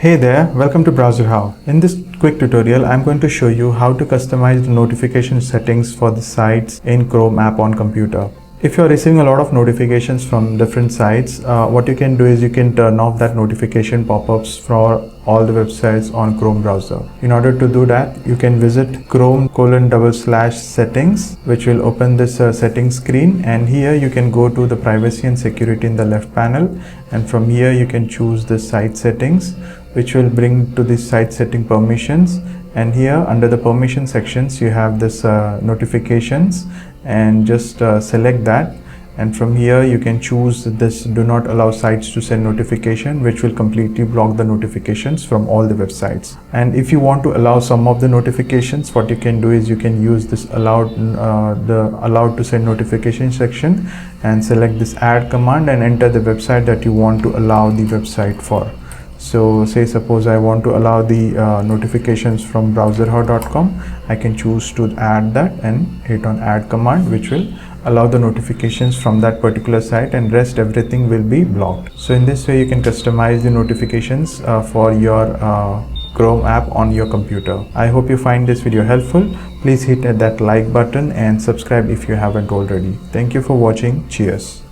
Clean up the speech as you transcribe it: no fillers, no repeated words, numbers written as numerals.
Hey there, welcome to BrowserHow. In this quick tutorial, I'm going to show you how to customize the notification settings for the sites in Chrome app on computer. If you're receiving a lot of notifications from different sites, what you can do is you can turn off that notification pop-ups for all the websites on Chrome browser. In order to do that, you can visit chrome:/settings, which will open this settings screen, and here you can go to the privacy and security in the left panel, and from here you can choose the site settings, which will bring to the site setting permissions. And here under the permission sections you have this notifications, and just select that, and from here you can choose this do not allow sites to send notification, which will completely block the notifications from all the websites. And if you want to allow some of the notifications, what you can do is you can use this allowed to send notification section and select this add command and enter the website that you want to allow the website for. So suppose I want to allow the notifications from browserhow.com. I can choose to add that and hit on add command, which will allow the notifications from that particular site, and rest everything will be blocked. So in this way you can customize the notifications for your Chrome app on your computer. I hope you find this video helpful. Please hit that like button and subscribe if you haven't already. Thank you for watching. Cheers.